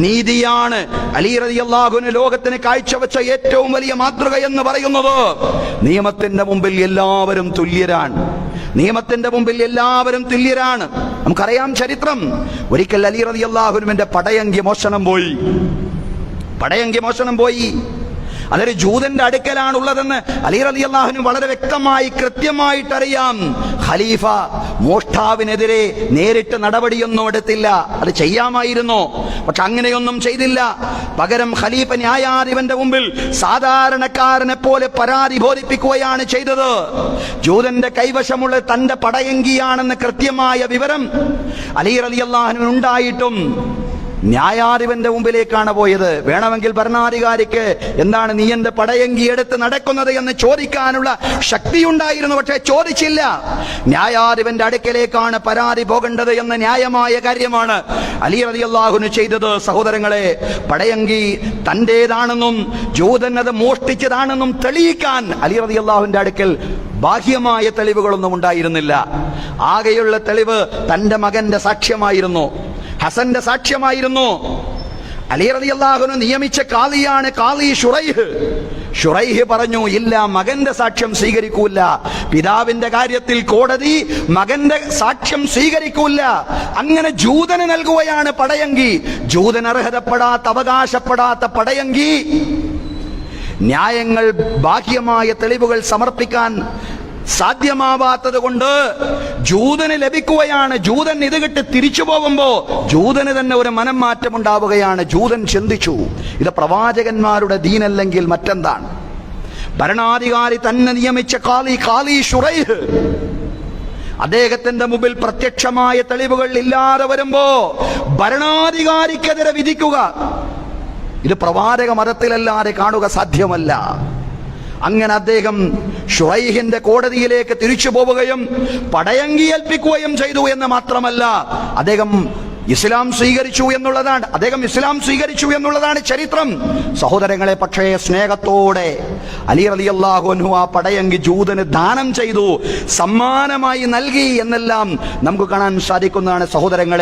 നീതിയാണ് അലി റളിയല്ലാഹു അൻഹു ലോകത്തിന് കാഴ്ചവെച്ച ഏറ്റവും വലിയ മാതൃക എന്ന് പറയുന്നത്. നിയമത്തിന്റെ മുമ്പിൽ എല്ലാവരും തുല്യരാണ്. നിയമത്തിന്റെ മുമ്പിൽ എല്ലാവരും തുല്യരാണ്. നമുക്കറിയാം ചരിത്രം. ഒരിക്കൽ അലി റളിയല്ലാഹു അൻഹുവിന്റെ പടയങ്കി മോഷണം പോയി. അതൊരു ജൂതന്റെ അടുക്കലാണുള്ളതെന്ന് അലി റളിയല്ലാഹു അൻഹു വളരെ വ്യക്തമായി കൃത്യമായിട്ട് അറിയാം. ഖലീഫ മോഷ്ടാവിനെതിരെ നേരിട്ട് നടപടിയൊന്നും എടുത്തില്ല. അത് ചെയ്യാമായിരുന്നു, പക്ഷെ അങ്ങനെയൊന്നും ചെയ്തില്ല. പകരം ഖലീഫ ന്യായാധിപന്റെ മുമ്പിൽ സാധാരണക്കാരനെ പോലെ പരാതി ബോധിപ്പിക്കുകയാണ് ചെയ്തത്. ജൂതന്റെ കൈവശമുള്ള തന്റെ പടയങ്കിയാണെന്ന് കൃത്യമായ വിവരം അലി റളിയല്ലാഹു അൻഹു ഉണ്ടായിട്ടും ന്യായാധിപന്റെ മുമ്പിലേക്കാണ് പോയത്. വേണമെങ്കിൽ ഭരണാധികാരിക്ക് എന്താണ് നീ എന്റെ പടയങ്കി എടുത്ത് നടക്കുന്നത് എന്ന് ചോദിക്കാനുള്ള ശക്തിയുണ്ടായിരുന്നു, പക്ഷെ ചോദിച്ചില്ല. ന്യായാധിപന്റെ അടുക്കലേക്കാണ് പരാതി പോകേണ്ടത് എന്ന ന്യായമായ കാര്യമാണ് അലി റളിയല്ലാഹു അൻഹു ചെയ്തത്. സഹോദരങ്ങളെ, പടയങ്കി തന്റേതാണെന്നും ജൂതൻ അത് മോഷ്ടിച്ചതാണെന്നും തെളിയിക്കാൻ അലി റളിയല്ലാഹുവിന്റെ അടുക്കൽ ബാഹ്യമായ തെളിവുകളൊന്നും ഉണ്ടായിരുന്നില്ല. ആകെയുള്ള തെളിവ് തന്റെ മകന്റെ സാക്ഷ്യമായിരുന്നു, ഹസന്റെ സാക്ഷ്യമായിരുന്നു. അലി റളിയല്ലാഹു അൻഹു നിയമിച്ച കാളിയാണ് കാളി ഷുറൈഹ് പറഞ്ഞു, ഇല്ല, മകന്റെ സാക്ഷ്യം സ്വീകരിക്കൂല. പിതാവിന്റെ കാര്യത്തിൽ കോടതി മകന്റെ സാക്ഷ്യം സ്വീകരിക്കൂല. അങ്ങനെ ജൂതന് നൽകുകയാണ് പടയങ്കി. ജൂതൻ അർഹതപ്പെടാത്ത, അവകാശപ്പെടാത്ത പടയങ്കി. ന്യായങ്ങൾ, ബാഹ്യമായ തെളിവുകൾ സമർപ്പിക്കാൻ സാധ്യമാവാത്തത് കൊണ്ട് ജൂതന് ലഭിക്കുകയാണ്. ജൂതൻ ഇത് കിട്ടി തിരിച്ചു പോകുമ്പോ ജൂതന് തന്നെ ഒരു മനം മാറ്റം ഉണ്ടാവുകയാണ്. ജൂതൻ ചിന്തിച്ചു, ഇത് പ്രവാചകന്മാരുടെ ദീനല്ലെങ്കിൽ മറ്റെന്താണ്? ഭരണാധികാരി തന്നെ നിയമിച്ച കാളി ഷുറൈഹ് അദ്ദേഹത്തിന്റെ മുമ്പിൽ പ്രത്യക്ഷമായ തെളിവുകൾ ഇല്ലാതെ വരുമ്പോ ഭരണാധികാരിക്കെതിരെ വിധിക്കുക, ഇത് പ്രവാചക മതത്തിലല്ലാതെ കാണുക സാധ്യമല്ല. അങ്ങനെ അദ്ദേഹം ഷുറൈഹിന്റെ കോടതിയിലേക്ക് തിരിച്ചു പോവുകയും പടയങ്കി ഏൽപ്പിക്കുകയും ചെയ്തു എന്ന് മാത്രമല്ല, അദ്ദേഹം ഇസ്ലാം സ്വീകരിച്ചു എന്നുള്ളതാണ് ചരിത്രം. സഹോദരങ്ങളെ, പക്ഷേ സ്നേഹത്തോടെ അലി റളിയല്ലാഹു അൻഹു ആ പടയങ്കി ജൂതന് ദാനം ചെയ്തു, സമ്മാനമായി നൽകി എന്നെല്ലാം നമുക്ക് കാണാൻ സാധിക്കുന്നതാണ്. സഹോദരങ്ങളെ,